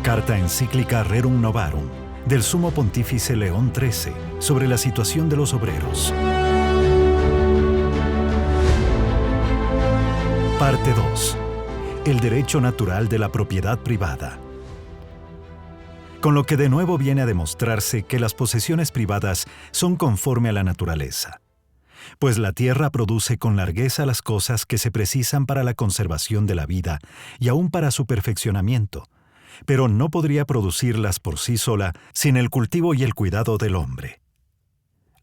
Carta encíclica Rerum Novarum del Sumo Pontífice León XIII sobre la situación de los obreros. Parte 2. El derecho natural de la propiedad privada. Con lo que de nuevo viene a demostrarse que las posesiones privadas son conforme a la naturaleza. Pues la tierra produce con largueza las cosas que se precisan para la conservación de la vida y aún para su perfeccionamiento, pero no podría producirlas por sí sola sin el cultivo y el cuidado del hombre.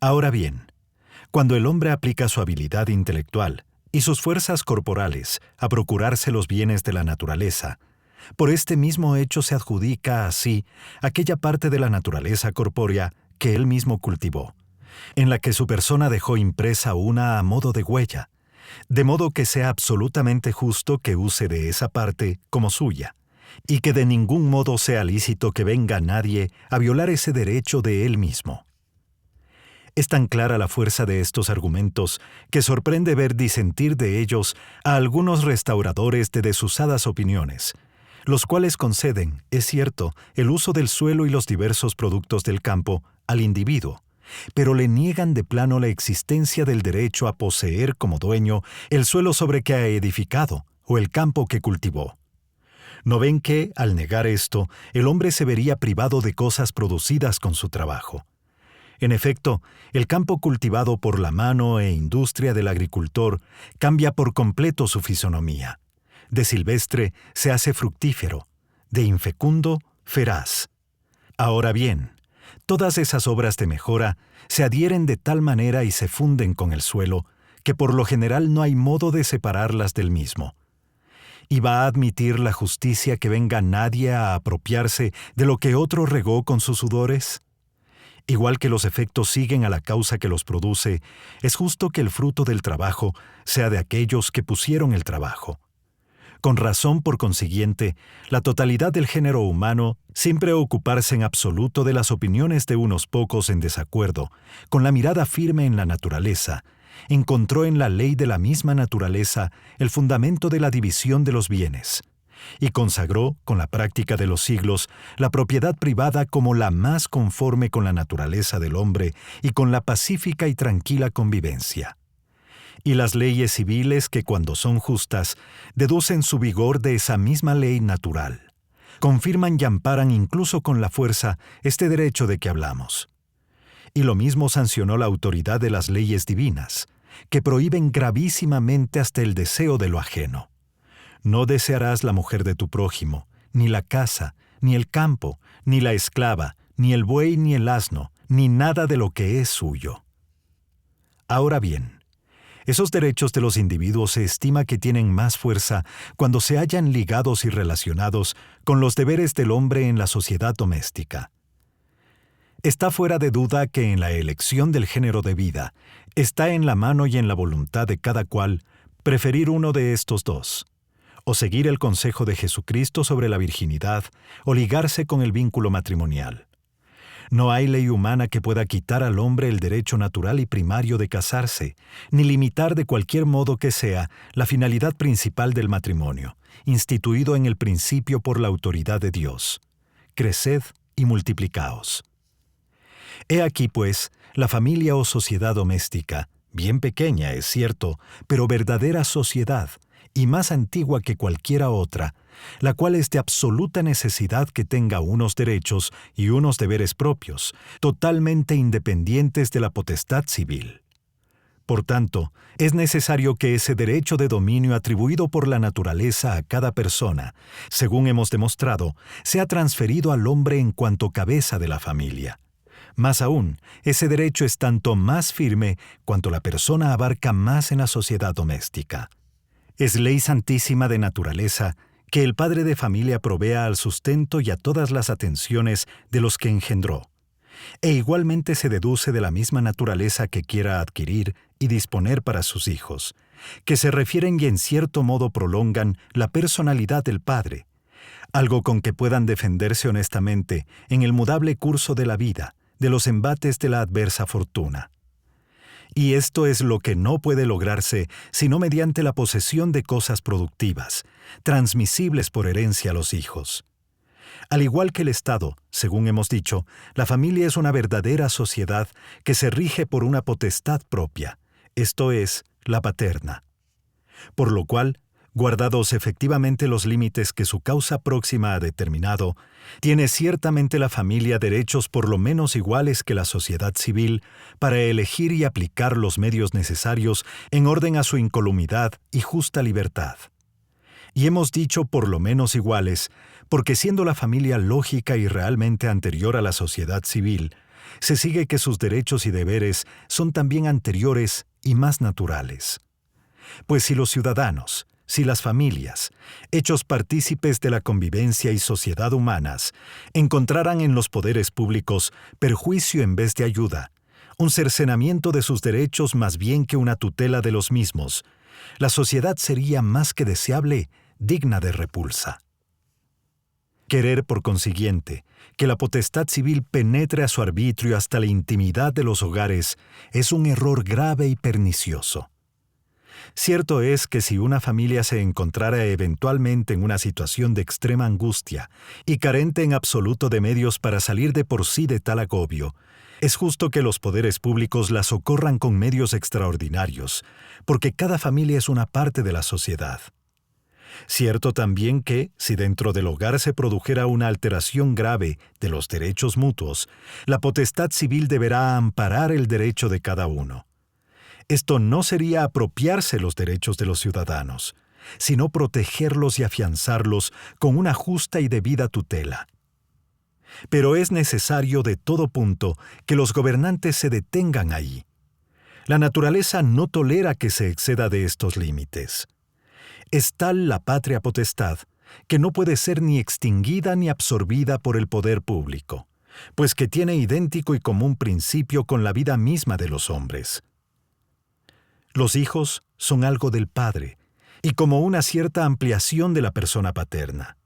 Ahora bien, cuando el hombre aplica su habilidad intelectual y sus fuerzas corporales a procurarse los bienes de la naturaleza, por este mismo hecho se adjudica así aquella parte de la naturaleza corpórea que él mismo cultivó, en la que su persona dejó impresa una a modo de huella, de modo que sea absolutamente justo que use de esa parte como suya, y que de ningún modo sea lícito que venga nadie a violar ese derecho de él mismo. Es tan clara la fuerza de estos argumentos que sorprende ver disentir de ellos a algunos restauradores de desusadas opiniones, los cuales conceden, es cierto, el uso del suelo y los diversos productos del campo al individuo, pero le niegan de plano la existencia del derecho a poseer como dueño el suelo sobre que ha edificado o el campo que cultivó. ¿No ven que, al negar esto, el hombre se vería privado de cosas producidas con su trabajo? En efecto, el campo cultivado por la mano e industria del agricultor cambia por completo su fisonomía. De silvestre se hace fructífero, de infecundo, feraz. Ahora bien, todas esas obras de mejora se adhieren de tal manera y se funden con el suelo que por lo general no hay modo de separarlas del mismo. ¿Y va a admitir la justicia que venga nadie a apropiarse de lo que otro regó con sus sudores? Igual que los efectos siguen a la causa que los produce, es justo que el fruto del trabajo sea de aquellos que pusieron el trabajo. Con razón, por consiguiente, la totalidad del género humano, sin preocuparse en absoluto de las opiniones de unos pocos en desacuerdo, con la mirada firme en la naturaleza, encontró en la ley de la misma naturaleza el fundamento de la división de los bienes, y consagró, con la práctica de los siglos, la propiedad privada como la más conforme con la naturaleza del hombre y con la pacífica y tranquila convivencia. Y las leyes civiles que, cuando son justas, deducen su vigor de esa misma ley natural, confirman y amparan incluso con la fuerza este derecho de que hablamos. Y lo mismo sancionó la autoridad de las leyes divinas, que prohíben gravísimamente hasta el deseo de lo ajeno. No desearás la mujer de tu prójimo, ni la casa, ni el campo, ni la esclava, ni el buey, ni el asno, ni nada de lo que es suyo. Ahora bien, esos derechos de los individuos se estima que tienen más fuerza cuando se hallan ligados y relacionados con los deberes del hombre en la sociedad doméstica. Está fuera de duda que en la elección del género de vida está en la mano y en la voluntad de cada cual preferir uno de estos dos, o seguir el consejo de Jesucristo sobre la virginidad o ligarse con el vínculo matrimonial. No hay ley humana que pueda quitar al hombre el derecho natural y primario de casarse, ni limitar de cualquier modo que sea la finalidad principal del matrimonio, instituido en el principio por la autoridad de Dios. Creced y multiplicaos. He aquí, pues, la familia o sociedad doméstica, bien pequeña, es cierto, pero verdadera sociedad, y más antigua que cualquiera otra, la cual es de absoluta necesidad que tenga unos derechos y unos deberes propios, totalmente independientes de la potestad civil. Por tanto, es necesario que ese derecho de dominio atribuido por la naturaleza a cada persona, según hemos demostrado, sea transferido al hombre en cuanto cabeza de la familia. Más aún, ese derecho es tanto más firme cuanto la persona abarca más en la sociedad doméstica. Es ley santísima de naturaleza que el padre de familia provea al sustento y a todas las atenciones de los que engendró, e igualmente se deduce de la misma naturaleza que quiera adquirir y disponer para sus hijos, que se refieren y en cierto modo prolongan la personalidad del padre, algo con que puedan defenderse honestamente en el mudable curso de la vida, de los embates de la adversa fortuna. Y esto es lo que no puede lograrse sino mediante la posesión de cosas productivas, transmisibles por herencia a los hijos. Al igual que el Estado, según hemos dicho, la familia es una verdadera sociedad que se rige por una potestad propia, esto es, la paterna. Por lo cual, guardados efectivamente los límites que su causa próxima ha determinado, tiene ciertamente la familia derechos por lo menos iguales que la sociedad civil para elegir y aplicar los medios necesarios en orden a su incolumidad y justa libertad. Y hemos dicho por lo menos iguales, porque siendo la familia lógica y realmente anterior a la sociedad civil, se sigue que sus derechos y deberes son también anteriores y más naturales. Pues si los ciudadanos, si las familias, hechos partícipes de la convivencia y sociedad humanas, encontraran en los poderes públicos perjuicio en vez de ayuda, un cercenamiento de sus derechos más bien que una tutela de los mismos, la sociedad sería más que deseable, digna de repulsa. Querer, por consiguiente, que la potestad civil penetre a su arbitrio hasta la intimidad de los hogares es un error grave y pernicioso. Cierto es que si una familia se encontrara eventualmente en una situación de extrema angustia y carente en absoluto de medios para salir de por sí de tal agobio, es justo que los poderes públicos la socorran con medios extraordinarios, porque cada familia es una parte de la sociedad. Cierto también que, si dentro del hogar se produjera una alteración grave de los derechos mutuos, la potestad civil deberá amparar el derecho de cada uno. Esto no sería apropiarse los derechos de los ciudadanos, sino protegerlos y afianzarlos con una justa y debida tutela. Pero es necesario de todo punto que los gobernantes se detengan ahí. La naturaleza no tolera que se exceda de estos límites. Es tal la patria potestad que no puede ser ni extinguida ni absorbida por el poder público, pues que tiene idéntico y común principio con la vida misma de los hombres. Los hijos son algo del padre, y como una cierta ampliación de la persona paterna.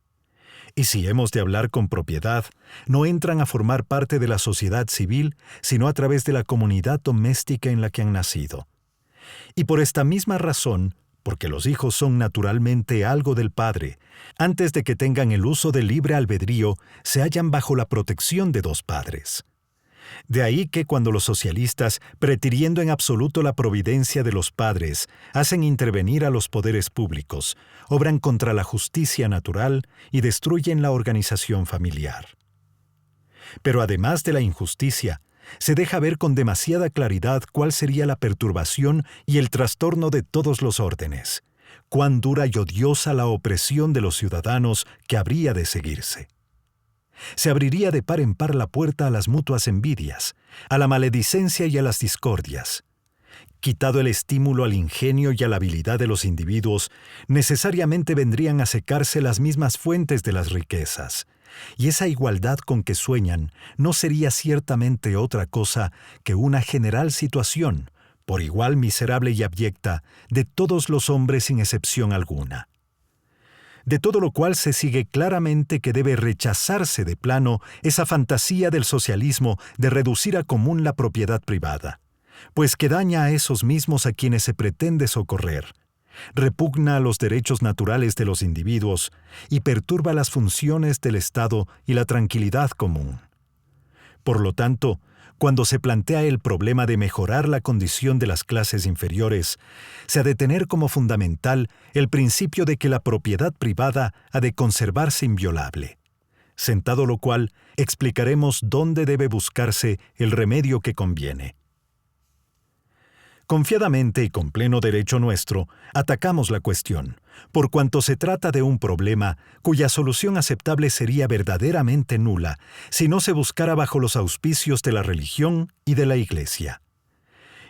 Y si hemos de hablar con propiedad, no entran a formar parte de la sociedad civil, sino a través de la comunidad doméstica en la que han nacido. Y por esta misma razón, porque los hijos son naturalmente algo del padre, antes de que tengan el uso del libre albedrío, se hallan bajo la protección de dos padres. De ahí que cuando los socialistas, preteriendo en absoluto la providencia de los padres, hacen intervenir a los poderes públicos, obran contra la justicia natural y destruyen la organización familiar. Pero además de la injusticia, se deja ver con demasiada claridad cuál sería la perturbación y el trastorno de todos los órdenes, cuán dura y odiosa la opresión de los ciudadanos que habría de seguirse. Se abriría de par en par la puerta a las mutuas envidias, a la maledicencia y a las discordias. Quitado el estímulo al ingenio y a la habilidad de los individuos, necesariamente vendrían a secarse las mismas fuentes de las riquezas, y esa igualdad con que sueñan no sería ciertamente otra cosa que una general situación, por igual miserable y abyecta, de todos los hombres sin excepción alguna. De todo lo cual se sigue claramente que debe rechazarse de plano esa fantasía del socialismo de reducir a común la propiedad privada, pues que daña a esos mismos a quienes se pretende socorrer, repugna a los derechos naturales de los individuos y perturba las funciones del Estado y la tranquilidad común. Por lo tanto, cuando se plantea el problema de mejorar la condición de las clases inferiores, se ha de tener como fundamental el principio de que la propiedad privada ha de conservarse inviolable. Sentado lo cual, explicaremos dónde debe buscarse el remedio que conviene. Confiadamente y con pleno derecho nuestro, atacamos la cuestión, por cuanto se trata de un problema cuya solución aceptable sería verdaderamente nula si no se buscara bajo los auspicios de la religión y de la Iglesia.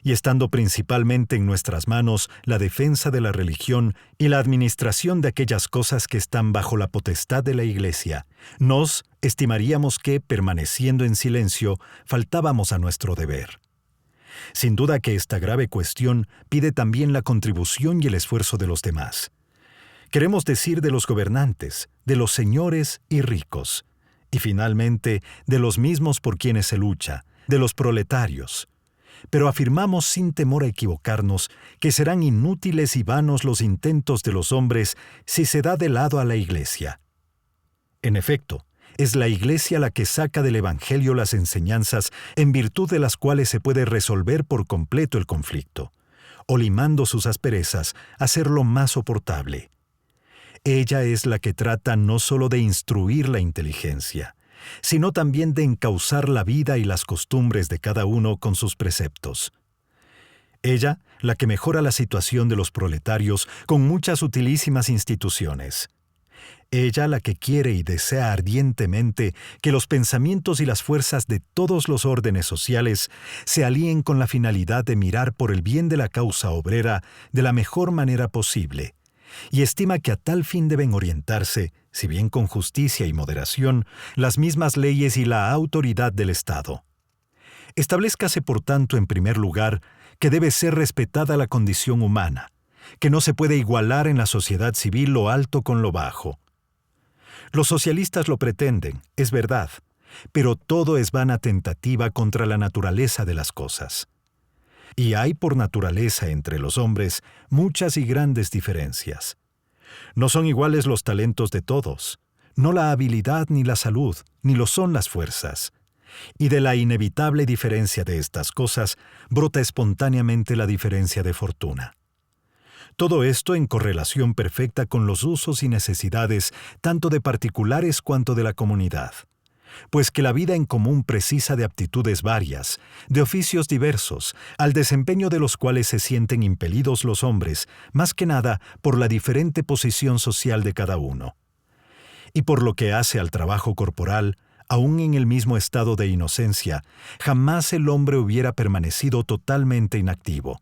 Y estando principalmente en nuestras manos la defensa de la religión y la administración de aquellas cosas que están bajo la potestad de la Iglesia, nos estimaríamos que, permaneciendo en silencio, faltábamos a nuestro deber. Sin duda que esta grave cuestión pide también la contribución y el esfuerzo de los demás. Queremos decir de los gobernantes, de los señores y ricos, y finalmente de los mismos por quienes se lucha, de los proletarios. Pero afirmamos sin temor a equivocarnos que serán inútiles y vanos los intentos de los hombres si se da de lado a la Iglesia. En efecto, Es la Iglesia la que saca del Evangelio las enseñanzas en virtud de las cuales se puede resolver por completo el conflicto, o limando sus asperezas, hacerlo más soportable. Ella es la que trata no solo de instruir la inteligencia, sino también de encauzar la vida y las costumbres de cada uno con sus preceptos. Ella, la que mejora la situación de los proletarios con muchas utilísimas instituciones. Ella, la que quiere y desea ardientemente que los pensamientos y las fuerzas de todos los órdenes sociales se alíen con la finalidad de mirar por el bien de la causa obrera de la mejor manera posible, y estima que a tal fin deben orientarse, si bien con justicia y moderación, las mismas leyes y la autoridad del Estado. Establezcase, por tanto, en primer lugar, que debe ser respetada la condición humana, que no se puede igualar en la sociedad civil lo alto con lo bajo. Los socialistas lo pretenden, es verdad, pero todo es vana tentativa contra la naturaleza de las cosas. Y hay por naturaleza entre los hombres muchas y grandes diferencias. No son iguales los talentos de todos, no la habilidad ni la salud, ni lo son las fuerzas. Y de la inevitable diferencia de estas cosas brota espontáneamente la diferencia de fortuna. Todo esto en correlación perfecta con los usos y necesidades tanto de particulares cuanto de la comunidad, pues que la vida en común precisa de aptitudes varias, de oficios diversos, al desempeño de los cuales se sienten impelidos los hombres, más que nada por la diferente posición social de cada uno. Y por lo que hace al trabajo corporal, aún en el mismo estado de inocencia, jamás el hombre hubiera permanecido totalmente inactivo.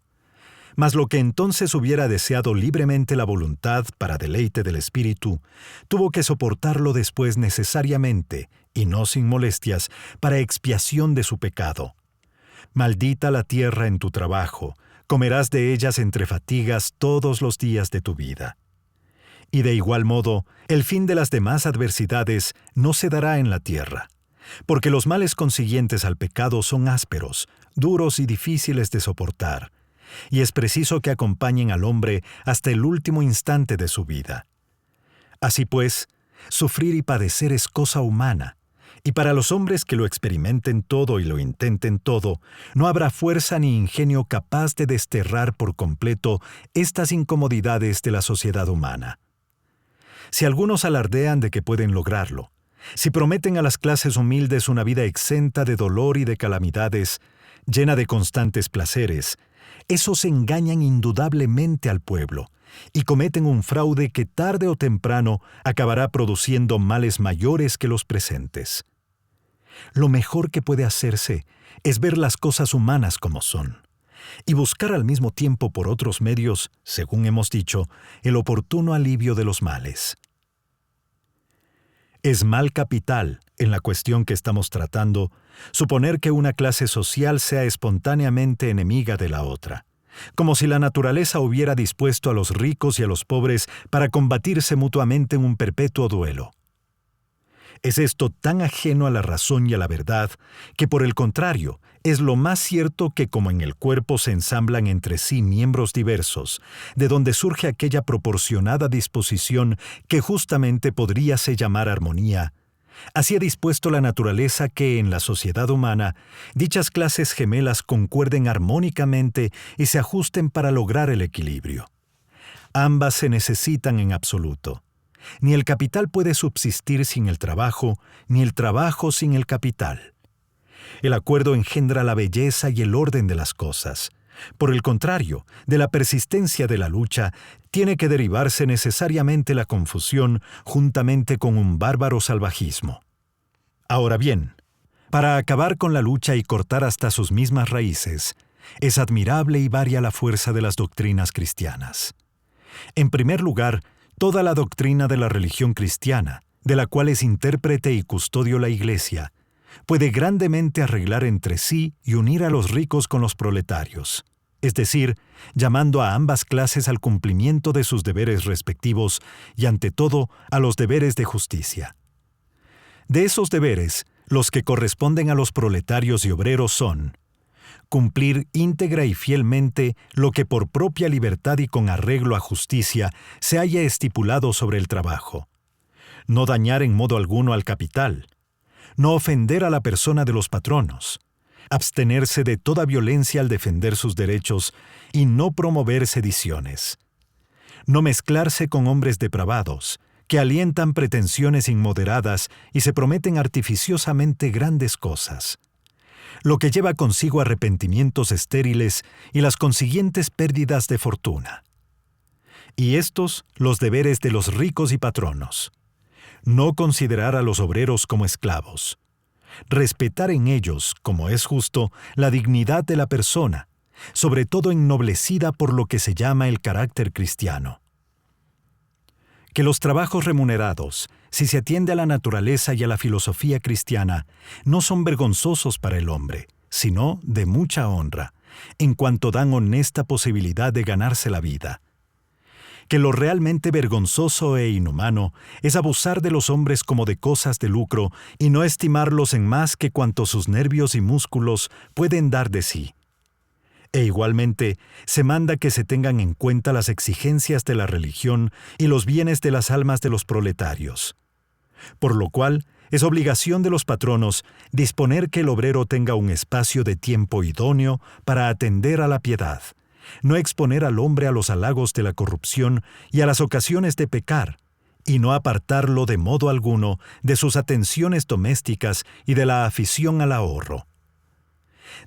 Mas lo que entonces hubiera deseado libremente la voluntad para deleite del espíritu, tuvo que soportarlo después necesariamente, y no sin molestias, para expiación de su pecado. Maldita la tierra en tu trabajo, comerás de ellas entre fatigas todos los días de tu vida. Y de igual modo, el fin de las demás adversidades no se dará en la tierra, porque los males consiguientes al pecado son ásperos, duros y difíciles de soportar, y es preciso que acompañen al hombre hasta el último instante de su vida. Así pues, sufrir y padecer es cosa humana, y para los hombres que lo experimenten todo y lo intenten todo, no habrá fuerza ni ingenio capaz de desterrar por completo estas incomodidades de la sociedad humana. Si algunos alardean de que pueden lograrlo, si prometen a las clases humildes una vida exenta de dolor y de calamidades, llena de constantes placeres, esos engañan indudablemente al pueblo y cometen un fraude que tarde o temprano acabará produciendo males mayores que los presentes. Lo mejor que puede hacerse es ver las cosas humanas como son y buscar al mismo tiempo por otros medios, según hemos dicho, el oportuno alivio de los males. Es mal capital, en la cuestión que estamos tratando, suponer que una clase social sea espontáneamente enemiga de la otra, como si la naturaleza hubiera dispuesto a los ricos y a los pobres para combatirse mutuamente en un perpetuo duelo. Es esto tan ajeno a la razón y a la verdad que, por el contrario, es lo más cierto que como en el cuerpo se ensamblan entre sí miembros diversos, de donde surge aquella proporcionada disposición que justamente podríase llamar armonía, así ha dispuesto la naturaleza que en la sociedad humana dichas clases gemelas concuerden armónicamente y se ajusten para lograr el equilibrio. Ambas se necesitan en absoluto. Ni el capital puede subsistir sin el trabajo, ni el trabajo sin el capital. El acuerdo engendra la belleza y el orden de las cosas. Por el contrario, de la persistencia de la lucha, tiene que derivarse necesariamente la confusión juntamente con un bárbaro salvajismo. Ahora bien, para acabar con la lucha y cortar hasta sus mismas raíces, es admirable y varia la fuerza de las doctrinas cristianas. En primer lugar, toda la doctrina de la religión cristiana, de la cual es intérprete y custodio la Iglesia, puede grandemente arreglar entre sí y unir a los ricos con los proletarios, es decir, llamando a ambas clases al cumplimiento de sus deberes respectivos y ante todo a los deberes de justicia. De esos deberes, los que corresponden a los proletarios y obreros son: cumplir íntegra y fielmente lo que por propia libertad y con arreglo a justicia se haya estipulado sobre el trabajo. no dañar en modo alguno al capital, no ofender a la persona de los patronos, abstenerse de toda violencia al defender sus derechos y no promover sediciones, no mezclarse con hombres depravados, que alientan pretensiones inmoderadas y se prometen artificiosamente grandes cosas, lo que lleva consigo arrepentimientos estériles y las consiguientes pérdidas de fortuna. Y estos los deberes de los ricos y patronos: no considerar a los obreros como esclavos, respetar en ellos, como es justo, la dignidad de la persona, sobre todo ennoblecida por lo que se llama el carácter cristiano. Que los trabajos remunerados, si se atiende a la naturaleza y a la filosofía cristiana, no son vergonzosos para el hombre, sino de mucha honra, en cuanto dan honesta posibilidad de ganarse la vida. Que lo realmente vergonzoso e inhumano es abusar de los hombres como de cosas de lucro y no estimarlos en más que cuanto sus nervios y músculos pueden dar de sí. E igualmente, se manda que se tengan en cuenta las exigencias de la religión y los bienes de las almas de los proletarios. Por lo cual, es obligación de los patronos disponer que el obrero tenga un espacio de tiempo idóneo para atender a la piedad, no exponer al hombre a los halagos de la corrupción y a las ocasiones de pecar, y no apartarlo de modo alguno de sus atenciones domésticas y de la afición al ahorro.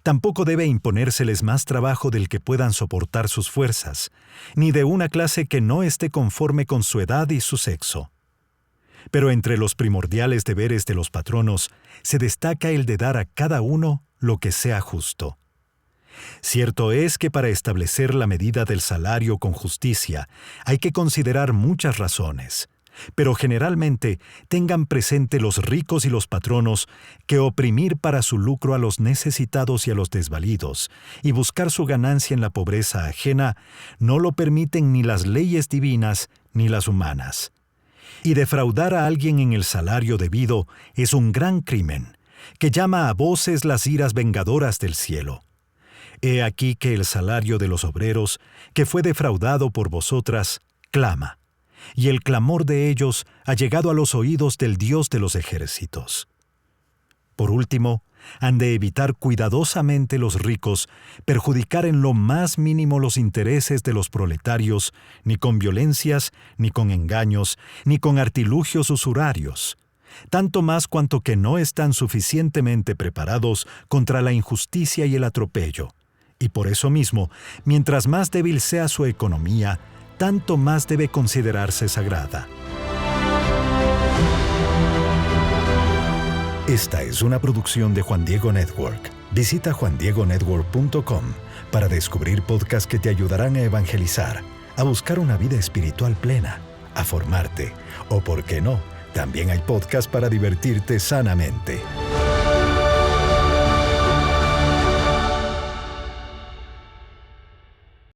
Tampoco debe imponérseles más trabajo del que puedan soportar sus fuerzas, ni de una clase que no esté conforme con su edad y su sexo. Pero entre los primordiales deberes de los patronos se destaca el de dar a cada uno lo que sea justo. Cierto es que para establecer la medida del salario con justicia hay que considerar muchas razones, pero generalmente tengan presente los ricos y los patronos que oprimir para su lucro a los necesitados y a los desvalidos y buscar su ganancia en la pobreza ajena no lo permiten ni las leyes divinas ni las humanas. Y defraudar a alguien en el salario debido es un gran crimen, que llama a voces las iras vengadoras del cielo. He aquí que el salario de los obreros, que fue defraudado por vosotras, clama, y el clamor de ellos ha llegado a los oídos del Dios de los ejércitos. Por último, han de evitar cuidadosamente los ricos perjudicar en lo más mínimo los intereses de los proletarios, ni con violencias, ni con engaños, ni con artilugios usurarios, tanto más cuanto que no están suficientemente preparados contra la injusticia y el atropello, y por eso mismo, mientras más débil sea su economía, tanto más debe considerarse sagrada. Esta es una producción de Juan Diego Network. Visita juandiegonetwork.com para descubrir podcasts que te ayudarán a evangelizar, a buscar una vida espiritual plena, a formarte, o por qué no, también hay podcasts para divertirte sanamente.